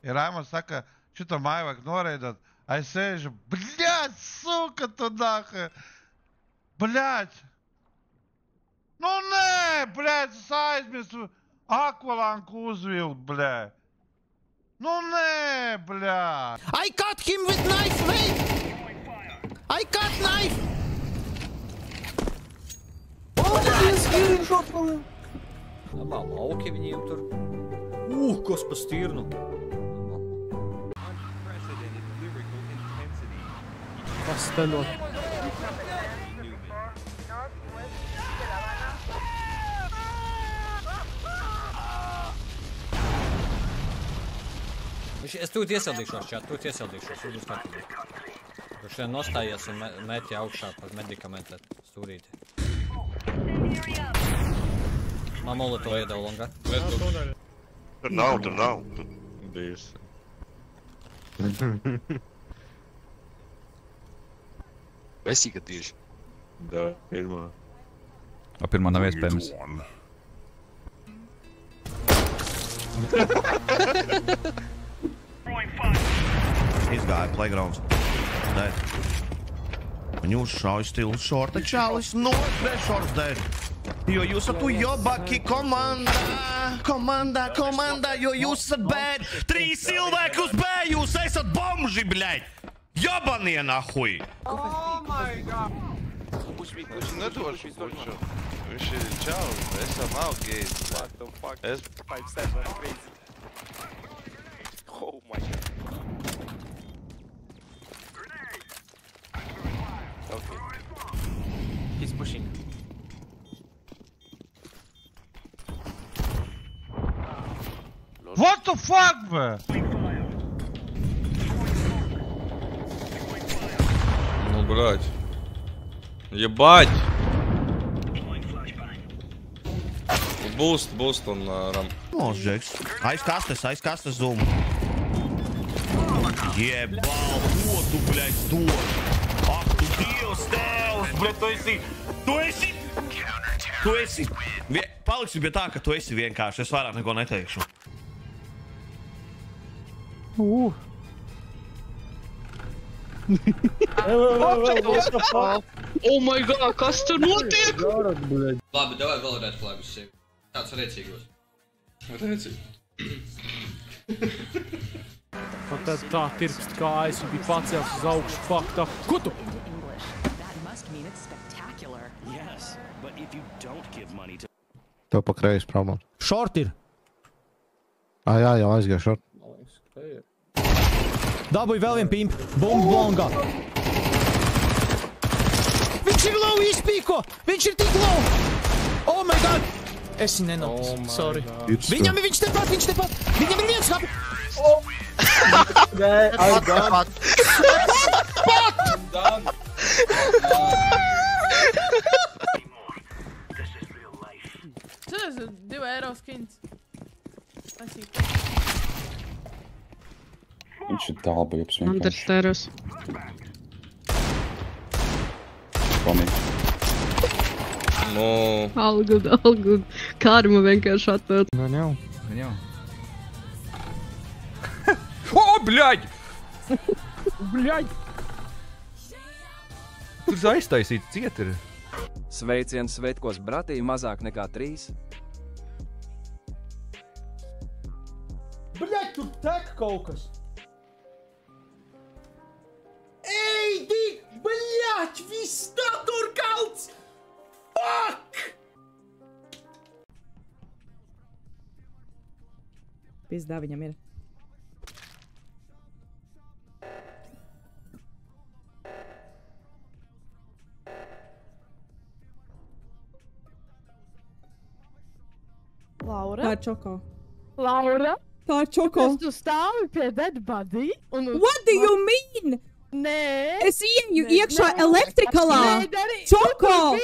Ja Raimons saka, šito māju vajag noreidot, es sēžu, bļaļ, suka tu nāka. Bļaļ. Nu nē, bļaļ, es aizmirstu akvalanku uzvilkt, bļaļ. Nu nē, bļaļ. I got him with knife, mate! I got knife! Labā lauki viņiem tur. Kas pa stirnu. Kas stenot? Es tūlīt iesildīšos čāt, tur būs kārtībā. Tur šodien nostājies un mēķi augšā par medikamentēt stūrīti. Man molotov iedeva longā. Tur nav. Bijis. Vesīga tieši. Da, pirmā. Pirmā nav iespējams. Izgāja playgrounds. Dead. Viņu uzšauj stils šorta čalis. No, šorts dead. Jo jūs esat jobaki komanda, jo jūs esat bad. 3 cilvēki uz B, jūs esat bomži, bļaļ. Jobanie nahuj. Oh my god. Es nedošu puču. Viņš ir čalis, es jau nav gejs. What the fuck? 5-7, crazy. Oh my god. Okay. He's pushing. What the fuck, bro? Ну, брать. Ебать! Boost un ram. Mūžģiks. Aiz kastes zoom. Jebal, ko tu, bļaļ, dod? Ak, tu dievs tēvs, bļaļ, tu esi. Paliksi pie tā, ka tu esi vienkārši. Es vairāk neko neteikšu. Oh my god, kas tur notiek? Labi, davai vēl red flagus sev. Tāds rēcīgos. Tad tā tirpst kājas, viņa bija pacēls uz augšu, fucked up. Ko tu? Tev pa kreisi problēma. Short ir. Jā, jau aizgāja short. Dabūj vēl vien pimp. Bombu longā. Viņš ir low izpīko! Viņš ir tik low! Oh my god! Es viņu nenoticu, sorry. Viņam ir viņš tepat! Viņam ir viens hapi! Pat! Tas ir 2 eiro skins. Viņš ir tālbajabs vienkārši. Understairs. No. All good. Karma vienkārši atvērt. Gan jau. O, bļaļ! Bļaļ! Tur aiztaisīts ciet ir. Sveiciens svētkos bratī mazāk nekā 3. Bļaļ, tur tek kaut kas! Ej, Dik! Bļaļ, viss dator kalts! Fuck! Pizdā viņam ir. Laura? Tā ir čoko. Laura? Tā ir čoko. Kas tu stāvi pie dead body? What do you mean? Nē. Es ieju iekšā elektrikalā. Čoko!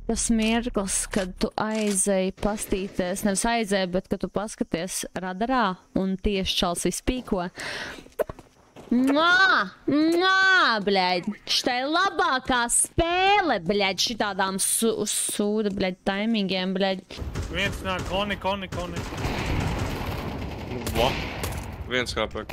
Tas mirklis, kad tu aizēji pastīties, nevis aizēji, bet kad tu paskaties radarā un tieši čals izpīko, Bļaļ. Šitai labākā spēle, bļaļ, šitādām sūda, bļaļ, taimingiem, bļaļ. Viens nāk, koni. Va. Viens HP.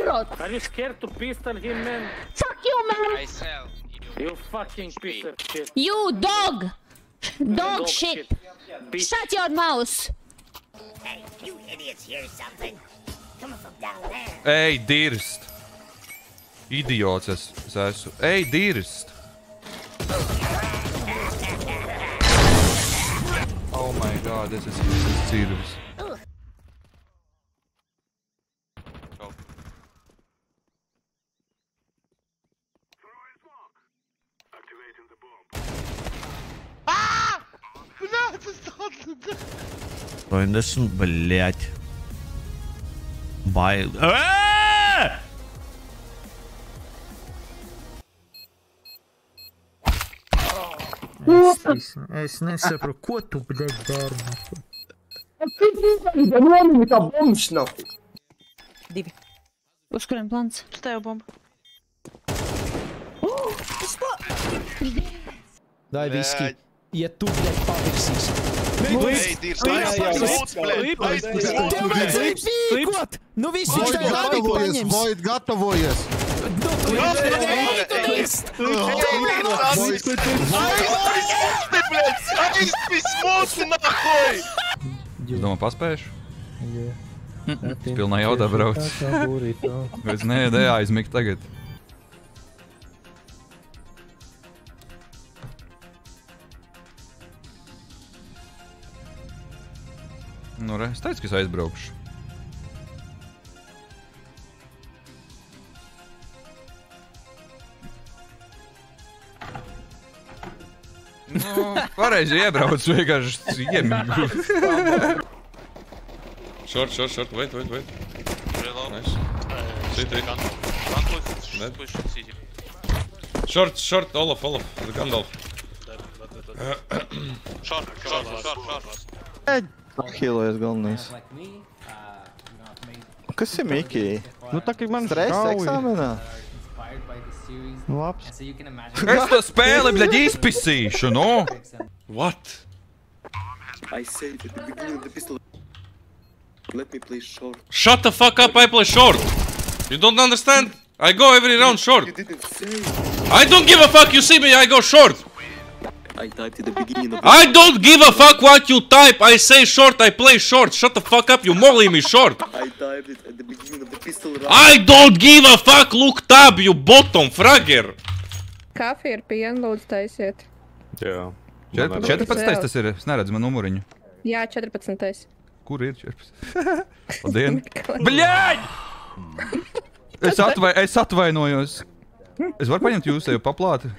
Urot! Are you scared to pistol him, man? Fuck you, man! I sell. You fucking piece of shit. You dog! Dog shit! Shut your mouth! Hey, you idiots hear something? Coming from down there. Ej, dirst! Idiots es esmu. Ej, dirst! Oh my god, this is cirvs. Freundessen, блядь. Bail. Es nesaprotu, ko tu, bļaļ, dari? Divi. Uz kuriem plāns? Uz tev bomba. Dai viski. Ja tu, bļaļ, pavirsīs. Ej, Dīrs, Tev vajadzēja pīkot! Nu viss, viņš tā labi paņems. Void, gatavojies! Es domāju, paspējuši? Es pilnā jaudā brauc. Es neēdēju aizmigt tagad. Nu, re, es teicu, ka es aizbraukšu. Nu, pareizi iebrauc, vienkārši iemīgu. Short, wait. Nice. City. Short, Olaf, Gandalf. Short. Healojies galvenais. Kas ir Mikī? Nu tā kā man Stress eksāmenā? Labs. Es to spēli, bļaļ, izpisīšu, nu! What? I said at the beginning of the pistol. Let me play short. Shut the fuck up, I play short! You don't understand? I go every round short. You didn't say. I don't give a fuck, you see me, I go short! I typed at the beginning of the I don't give a fuck what you type, I say short, I play short. Shut the fuck up, you molly me short. I typed it at the beginning of the pistol round. I don't give a fuck, look tab, you bottom fragger. Kafiju ar pienu lūdzu taisiet. Jā. 14. tas ir, es neredzu man numuriņu. Jā, 14. Kur ir 14? Labdien! Bļaļ! Es atvainojos. Es varu paņemt jūs sev paplāti?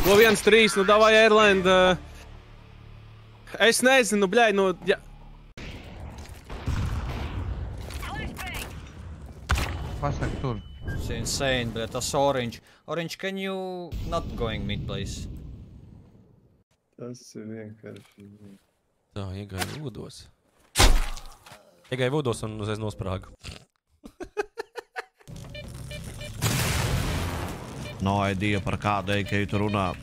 Ko 1-3, nu davai Airland. Es nezinu, bļaļ, nu... Pasaka tur. It's insane, bļaļ, tas Orange. Orange, can you not going mid, please? Tas ir vienkārši. Tā, iegāja vūdos. Iegāja vūdos un uzreiz nosprāgu. No idea par kādu EKU tu runā.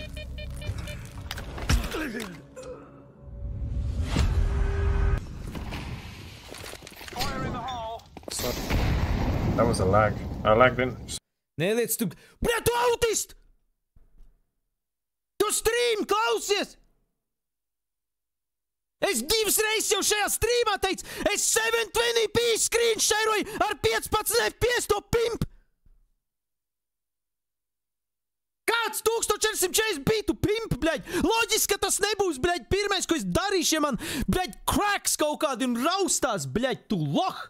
That was a lag. I lagged in. Neliec tu... Bļa, tu autist! Tu stream, klausies! Es 2 reizes jau šajā streamā teicu, es 720p screen shareoju ar 15 FPS to pimp! Kāds 1440 bitu pimp, bļaļ? Loģiski, ka tas nebūs, bļaļ, pirmais, ko es darīšu, ja man, bļaļ, cracks kaut kādi un raustās, bļaļ, tu loh!